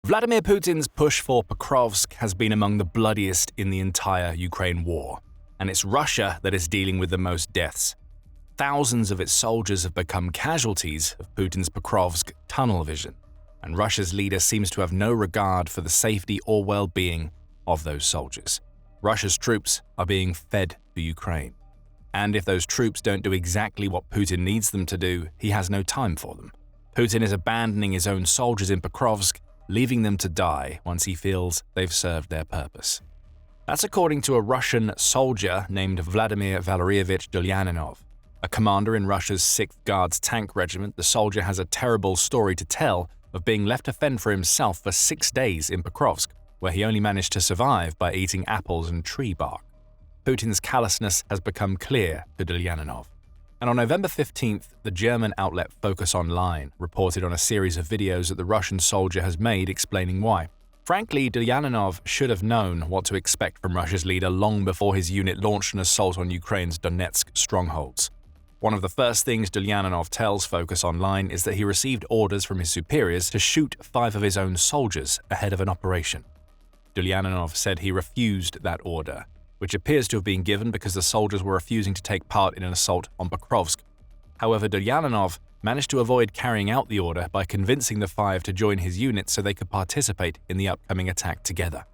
Vladimir Putin's push for Pokrovsk has been among the bloodiest in the entire Ukraine war, and it's Russia that is dealing with the most deaths. Thousands of its soldiers have become casualties of Putin's Pokrovsk tunnel vision, and Russia's leader seems to have no regard for the safety or well-being of those soldiers. Russia's troops are being fed to Ukraine, and if those troops don't do exactly what Putin needs them to do, he has no time for them. Putin is abandoning his own soldiers in Pokrovsk, leaving them to die once he feels they've served their purpose. That's according to a Russian soldier named Vladimir Valeryevich Dulyaninov. A commander in Russia's 6th Guards Tank Regiment, the soldier has a terrible story to tell of being left to fend for himself for 6 days in Pokrovsk, where he only managed to survive by eating apples and tree bark. Putin's callousness has become clear to Dulyaninov. And on November 15th, the German outlet Focus Online reported on a series of videos that the Russian soldier has made explaining why. Frankly, Dulyaninov should have known what to expect from Russia's leader long before his unit launched an assault on Ukraine's Donetsk strongholds. One of the first things Dulyaninov tells Focus Online is that he received orders from his superiors to shoot 5 of his own soldiers ahead of an operation. Dulyaninov said he refused that order, which appears to have been given because the soldiers were refusing to take part in an assault on Pokrovsk. However, Dulyaninov managed to avoid carrying out the order by convincing the 5 to join his unit so they could participate in the upcoming attack together.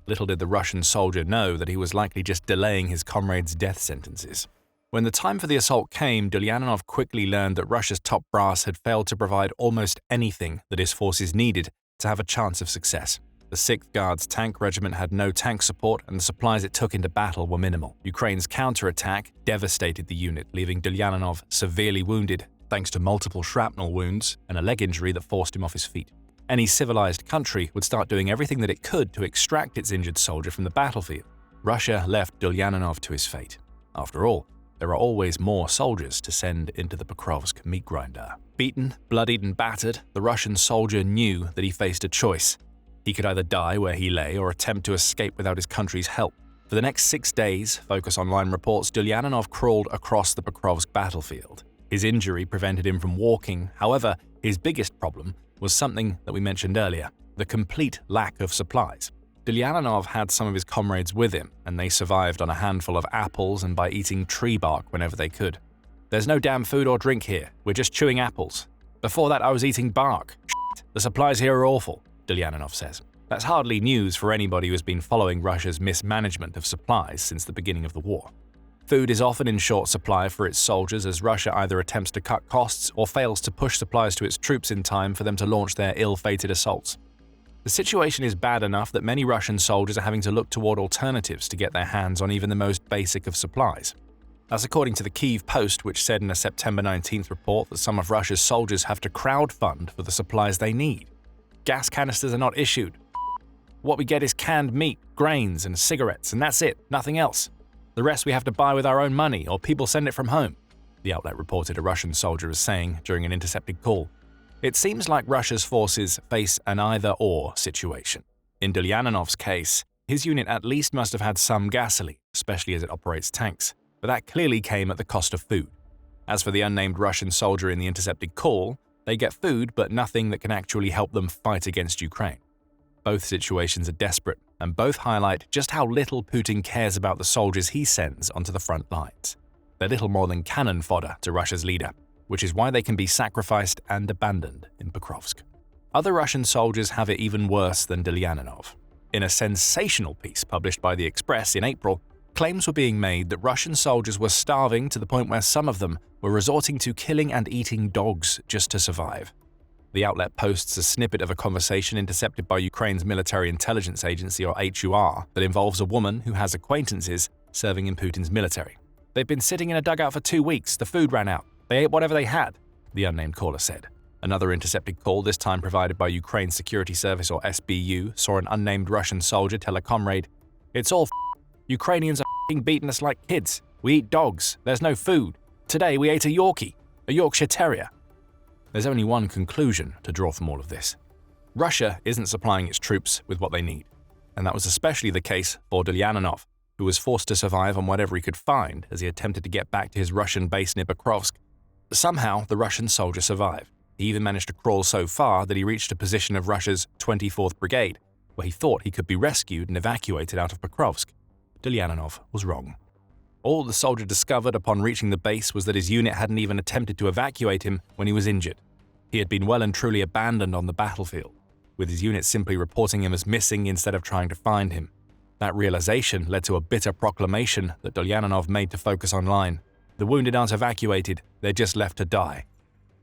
Little did the Russian soldier know that he was likely just delaying his comrades' death sentences. When the time for the assault came, Dulyaninov quickly learned that Russia's top brass had failed to provide almost anything that his forces needed to have a chance of success. The 6th Guards Tank Regiment had no tank support, and the supplies it took into battle were minimal. Ukraine's counterattack devastated the unit, leaving Dulyaninov severely wounded thanks to multiple shrapnel wounds and a leg injury that forced him off his feet. Any civilized country would start doing everything that it could to extract its injured soldier from the battlefield. Russia left Dulyaninov to his fate. After all, there are always more soldiers to send into the Pokrovsk meat grinder. Beaten, bloodied, and battered, the Russian soldier knew that he faced a choice. He could either die where he lay or attempt to escape without his country's help. For the next 6 days, Focus Online reports, Dulyaninov crawled across the Pokrovsk battlefield. His injury prevented him from walking. However, his biggest problem was something that we mentioned earlier, the complete lack of supplies. Dulyaninov had some of his comrades with him, and they survived on a handful of apples and by eating tree bark whenever they could. "There's no damn food or drink here. We're just chewing apples. Before that, I was eating bark. The supplies here are awful," Dulyaninov says. That's hardly news for anybody who has been following Russia's mismanagement of supplies since the beginning of the war. Food is often in short supply for its soldiers as Russia either attempts to cut costs or fails to push supplies to its troops in time for them to launch their ill-fated assaults. The situation is bad enough that many Russian soldiers are having to look toward alternatives to get their hands on even the most basic of supplies. That's according to the Kyiv Post, which said in a September 19th report that some of Russia's soldiers have to crowdfund for the supplies they need. Gas canisters are not issued. What we get is canned meat, grains, and cigarettes, and that's it, nothing else. The rest we have to buy with our own money, or people send it from home, the outlet reported a Russian soldier as saying during an intercepted call. It seems like Russia's forces face an either-or situation. In Dulyaninov's case, his unit at least must have had some gasoline, especially as it operates tanks, but that clearly came at the cost of food. As for the unnamed Russian soldier in the intercepted call, they get food but nothing that can actually help them fight against Ukraine. Both situations are desperate, and both highlight just how little Putin cares about the soldiers he sends onto the front lines. They're little more than cannon fodder to Russia's leader, which is why they can be sacrificed and abandoned in Pokrovsk. Other Russian soldiers have it even worse than Dulyaninov. In a sensational piece published by The Express in April, claims were being made that Russian soldiers were starving to the point where some of them were resorting to killing and eating dogs just to survive. The outlet posts a snippet of a conversation intercepted by Ukraine's military intelligence agency, or HUR, that involves a woman who has acquaintances serving in Putin's military. "They've been sitting in a dugout for 2 weeks. The food ran out. They ate whatever they had," the unnamed caller said. Another intercepted call, this time provided by Ukraine's Security Service, or SBU, saw an unnamed Russian soldier tell a comrade, "It's all Ukrainians are beating us like kids. We eat dogs. There's no food. Today we ate a Yorkie, a Yorkshire Terrier." There's only one conclusion to draw from all of this. Russia isn't supplying its troops with what they need, and that was especially the case for Dulyaninov, who was forced to survive on whatever he could find as he attempted to get back to his Russian base near Pokrovsk. Somehow, the Russian soldier survived. He even managed to crawl so far that he reached a position of Russia's 24th Brigade, where he thought he could be rescued and evacuated out of Pokrovsk. Dulyaninov was wrong. All the soldier discovered upon reaching the base was that his unit hadn't even attempted to evacuate him when he was injured. He had been well and truly abandoned on the battlefield, with his unit simply reporting him as missing instead of trying to find him. That realization led to a bitter proclamation that Dulyaninov made to focus online. The wounded aren't evacuated, they're just left to die.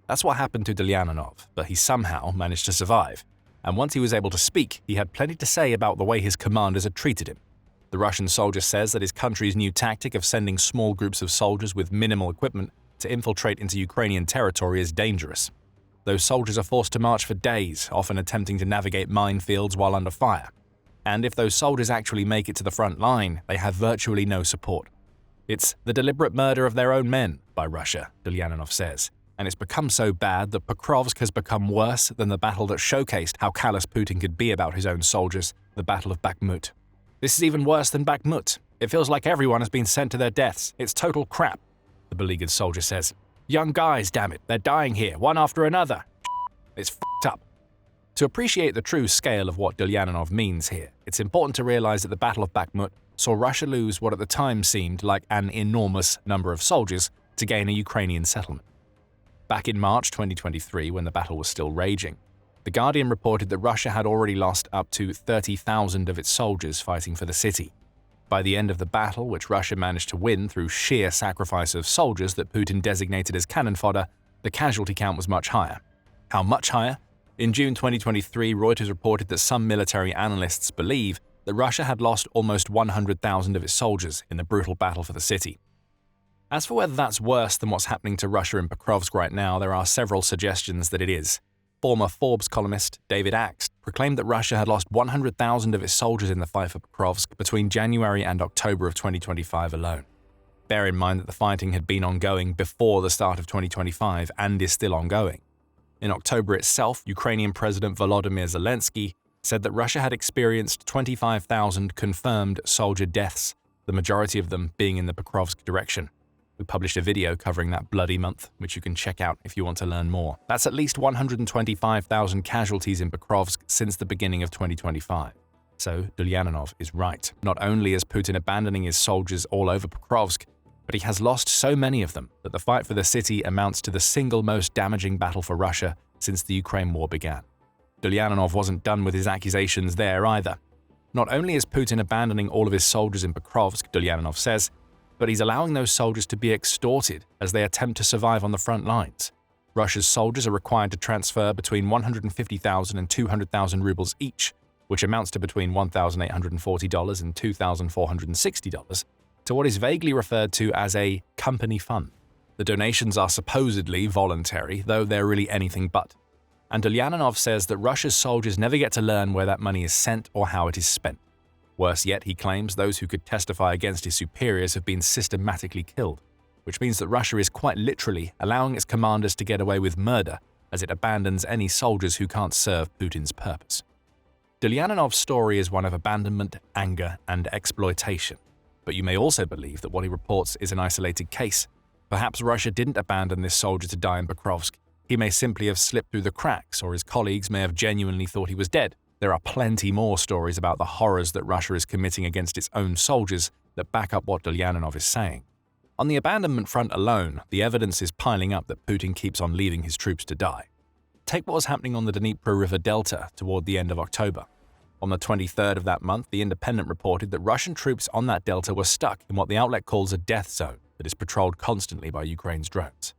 That's what happened to Dulyaninov, but he somehow managed to survive. And once he was able to speak, he had plenty to say about the way his commanders had treated him. The Russian soldier says that his country's new tactic of sending small groups of soldiers with minimal equipment to infiltrate into Ukrainian territory is dangerous. Those soldiers are forced to march for days, often attempting to navigate minefields while under fire. And if those soldiers actually make it to the front line, they have virtually no support. It's the deliberate murder of their own men by Russia, Dulyaninov says, and it's become so bad that Pokrovsk has become worse than the battle that showcased how callous Putin could be about his own soldiers, the Battle of Bakhmut. This is even worse than Bakhmut. It feels like everyone has been sent to their deaths. It's total crap, the beleaguered soldier says. Young guys, damn it, they're dying here, one after another. It's f***ed up. To appreciate the true scale of what Dulyaninov means here, it's important to realize that the Battle of Bakhmut saw Russia lose what at the time seemed like an enormous number of soldiers to gain a Ukrainian settlement. Back in March 2023, when the battle was still raging, The Guardian reported that Russia had already lost up to 30,000 of its soldiers fighting for the city. By the end of the battle, which Russia managed to win through sheer sacrifice of soldiers that Putin designated as cannon fodder, the casualty count was much higher. How much higher? In June 2023, Reuters reported that some military analysts believe that Russia had lost almost 100,000 of its soldiers in the brutal battle for the city. As for whether that's worse than what's happening to Russia in Pokrovsk right now, there are several suggestions that it is. Former Forbes columnist David Axe proclaimed that Russia had lost 100,000 of its soldiers in the fight for Pokrovsk between January and October of 2025 alone. Bear in mind that the fighting had been ongoing before the start of 2025 and is still ongoing. In October itself, Ukrainian President Volodymyr Zelensky said that Russia had experienced 25,000 confirmed soldier deaths, the majority of them being in the Pokrovsk direction. We published a video covering that bloody month, which you can check out if you want to learn more. That's at least 125,000 casualties in Pokrovsk since the beginning of 2025. So Dulyaninov is right. Not only is Putin abandoning his soldiers all over Pokrovsk, but he has lost so many of them that the fight for the city amounts to the single most damaging battle for Russia since the Ukraine war began. Dulyaninov wasn't done with his accusations there either. Not only is Putin abandoning all of his soldiers in Pokrovsk, Dulyaninov says, but he's allowing those soldiers to be extorted as they attempt to survive on the front lines. Russia's soldiers are required to transfer between 150,000 and 200,000 rubles each, which amounts to between $1,840 and $2,460, to what is vaguely referred to as a company fund. The donations are supposedly voluntary, though they're really anything but. And Dulyaninov says that Russia's soldiers never get to learn where that money is sent or how it is spent. Worse yet, he claims those who could testify against his superiors have been systematically killed, which means that Russia is quite literally allowing its commanders to get away with murder as it abandons any soldiers who can't serve Putin's purpose. Dulyaninov's story is one of abandonment, anger, and exploitation, but you may also believe that what he reports is an isolated case. Perhaps Russia didn't abandon this soldier to die in Pokrovsk. He may simply have slipped through the cracks, or his colleagues may have genuinely thought he was dead. There are plenty more stories about the horrors that Russia is committing against its own soldiers that back up what Dulyaninov is saying. On the abandonment front alone, the evidence is piling up that Putin keeps on leaving his troops to die. Take what was happening on the Dnipro River Delta toward the end of October. On the 23rd of that month, The Independent reported that Russian troops on that delta were stuck in what the outlet calls a death zone that is patrolled constantly by Ukraine's drones.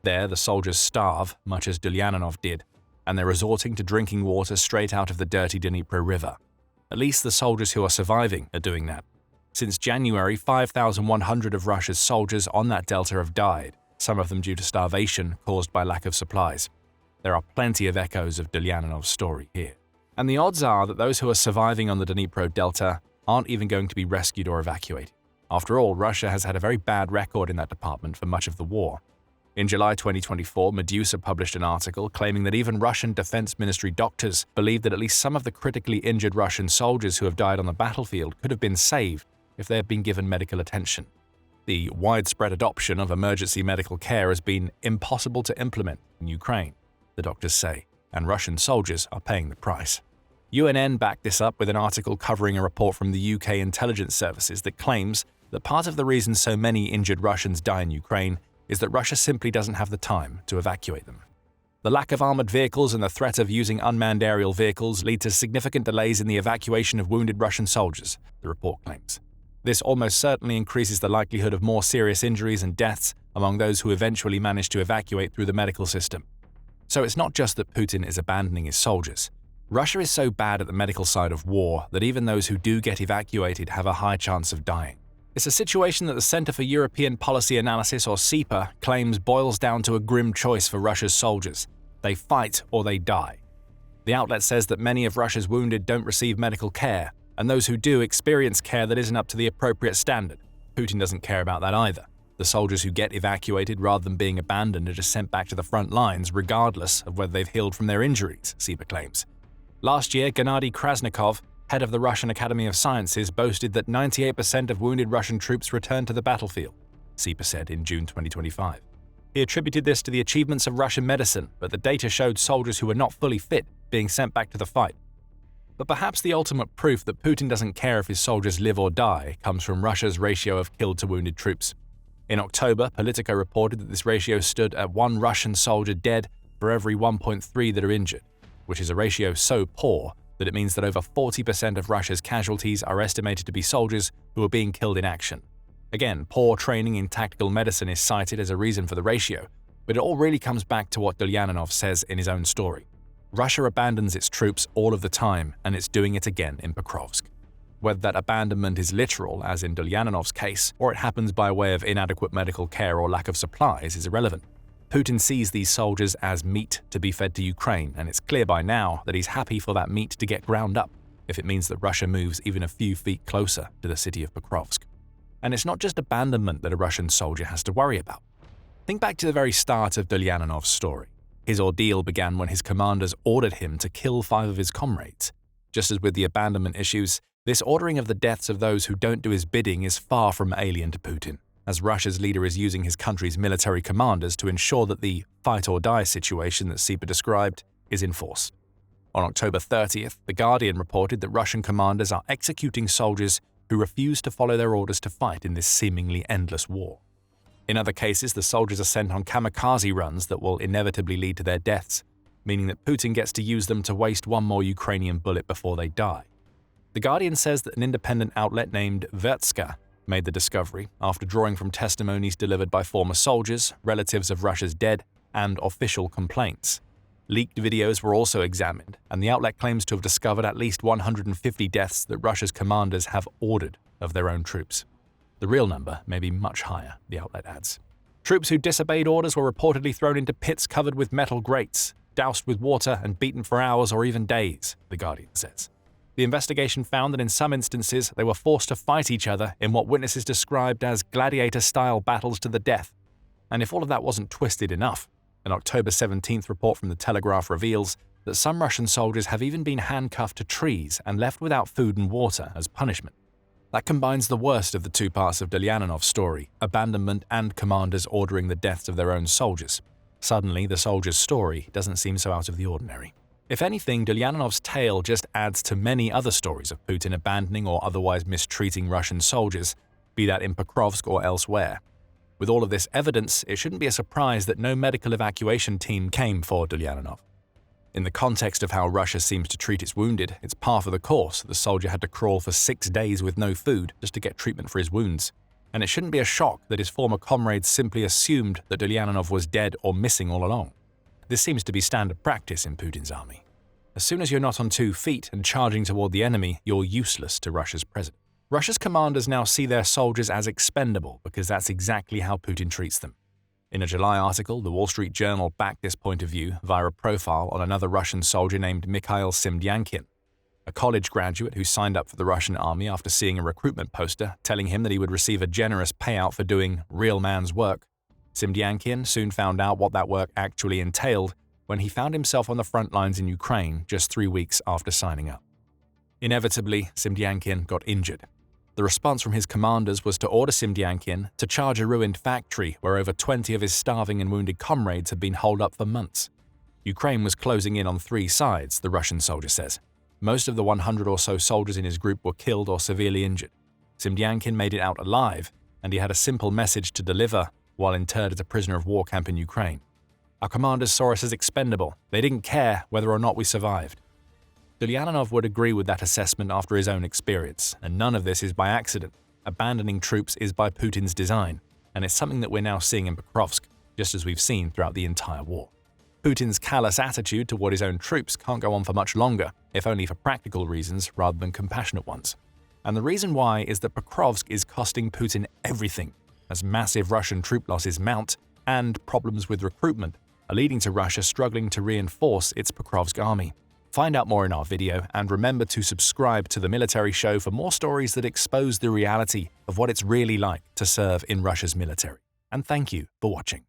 There, the soldiers starve, much as Dulyaninov did, and they're resorting to drinking water straight out of the dirty Dnipro River. At least the soldiers who are surviving are doing that. Since January, 5,100 of Russia's soldiers on that delta have died, some of them due to starvation caused by lack of supplies. There are plenty of echoes of Dulyaninov's story here. And the odds are that those who are surviving on the Dnipro Delta aren't even going to be rescued or evacuated. After all, Russia has had a very bad record in that department for much of the war. In July 2024, Medusa published an article claiming that even Russian Defense Ministry doctors believe that at least some of the critically injured Russian soldiers who have died on the battlefield could have been saved if they had been given medical attention. The widespread adoption of emergency medical care has been impossible to implement in Ukraine. the doctors say, and Russian soldiers are paying the price. UNN backed this up with an article covering a report from the UK intelligence services that claims that part of the reason so many injured Russians die in Ukraine is that Russia simply doesn't have the time to evacuate them. The lack of armored vehicles and the threat of using unmanned aerial vehicles lead to significant delays in the evacuation of wounded Russian soldiers, the report claims. This almost certainly increases the likelihood of more serious injuries and deaths among those who eventually manage to evacuate through the medical system. So it's not just that Putin is abandoning his soldiers. Russia is so bad at the medical side of war that even those who do get evacuated have a high chance of dying. It's a situation that the Center for European Policy Analysis, or CEPA, claims boils down to a grim choice for Russia's soldiers. They fight or they die. The outlet says that many of Russia's wounded don't receive medical care, and those who do experience care that isn't up to the appropriate standard. Putin doesn't care about that either. The soldiers who get evacuated rather than being abandoned are just sent back to the front lines regardless of whether they've healed from their injuries, CEPA claims. Last year, Gennady Krasnikov, head of the Russian Academy of Sciences, boasted that 98% of wounded Russian troops returned to the battlefield, CEPA said in June 2025. He attributed this to the achievements of Russian medicine, but the data showed soldiers who were not fully fit being sent back to the fight. But perhaps the ultimate proof that Putin doesn't care if his soldiers live or die comes from Russia's ratio of killed to wounded troops. In October, Politico reported that this ratio stood at 1 Russian soldier dead for every 1.3 that are injured, which is a ratio so poor that it means that over 40% of Russia's casualties are estimated to be soldiers who are being killed in action. Again, poor training in tactical medicine is cited as a reason for the ratio, but it all really comes back to what Dulyaninov says in his own story. Russia abandons its troops all of the time, and it's doing it again in Pokrovsk. Whether that abandonment is literal, as in Dulyaninov's case, or it happens by way of inadequate medical care or lack of supplies is irrelevant. Putin sees these soldiers as meat to be fed to Ukraine, and it's clear by now that he's happy for that meat to get ground up if it means that Russia moves even a few feet closer to the city of Pokrovsk. And it's not just abandonment that a Russian soldier has to worry about. Think back to the very start of Dulyaninov's story. His ordeal began when his commanders ordered him to kill 5 of his comrades. Just as with the abandonment issues, this ordering of the deaths of those who don't do his bidding is far from alien to Putin, as Russia's leader is using his country's military commanders to ensure that the fight-or-die situation that CEPA described is enforced. On October 30th, The Guardian reported that Russian commanders are executing soldiers who refuse to follow their orders to fight in this seemingly endless war. In other cases, the soldiers are sent on kamikaze runs that will inevitably lead to their deaths, meaning that Putin gets to use them to waste one more Ukrainian bullet before they die. The Guardian says that an independent outlet named Vertska made the discovery after drawing from testimonies delivered by former soldiers, relatives of Russia's dead, and official complaints. Leaked videos were also examined, and the outlet claims to have discovered at least 150 deaths that Russia's commanders have ordered of their own troops. The real number may be much higher, the outlet adds. Troops who disobeyed orders were reportedly thrown into pits covered with metal grates, doused with water and beaten for hours or even days, The Guardian says. The investigation found that in some instances they were forced to fight each other in what witnesses described as gladiator-style battles to the death. And if all of that wasn't twisted enough, an October 17th report from The Telegraph reveals that some Russian soldiers have even been handcuffed to trees and left without food and water as punishment. That combines the worst of the two parts of Dulyaninov's story, abandonment and commanders ordering the deaths of their own soldiers. Suddenly, the soldier's story doesn't seem so out of the ordinary. If anything, Dulyaninov's tale just adds to many other stories of Putin abandoning or otherwise mistreating Russian soldiers, be that in Pokrovsk or elsewhere. With all of this evidence, it shouldn't be a surprise that no medical evacuation team came for Dulyaninov. In the context of how Russia seems to treat its wounded, it's par for the course that the soldier had to crawl for 6 days with no food just to get treatment for his wounds. And it shouldn't be a shock that his former comrades simply assumed that Dulyaninov was dead or missing all along. This seems to be standard practice in Putin's army. As soon as you're not on 2 feet and charging toward the enemy, you're useless to Russia's president. Russia's commanders now see their soldiers as expendable because that's exactly how Putin treats them. In a July article, the Wall Street Journal backed this point of view via a profile on another Russian soldier named Mikhail Simdyankin, a college graduate who signed up for the Russian army after seeing a recruitment poster telling him that he would receive a generous payout for doing real man's work. Simdyankin soon found out what that work actually entailed when he found himself on the front lines in Ukraine just 3 weeks after signing up. Inevitably, Simdyankin got injured. The response from his commanders was to order Simdyankin to charge a ruined factory where over 20 of his starving and wounded comrades had been holed up for months. Ukraine was closing in on 3 sides, the Russian soldier says. Most of the 100 or so soldiers in his group were killed or severely injured. Semyankin made it out alive, and he had a simple message to deliver while interred at a prisoner of war camp in Ukraine. Our commanders saw us as expendable. They didn't care whether or not we survived. Dulyaninov would agree with that assessment after his own experience, and none of this is by accident. Abandoning troops is by Putin's design, and it's something that we're now seeing in Pokrovsk, just as we've seen throughout the entire war. Putin's callous attitude toward his own troops can't go on for much longer, if only for practical reasons rather than compassionate ones. And the reason why is that Pokrovsk is costing Putin everything, as massive Russian troop losses mount and problems with recruitment are leading to Russia struggling to reinforce its Pokrovsk army. Find out more in our video, and remember to subscribe to the Military Show for more stories that expose the reality of what it's really like to serve in Russia's military. And thank you for watching.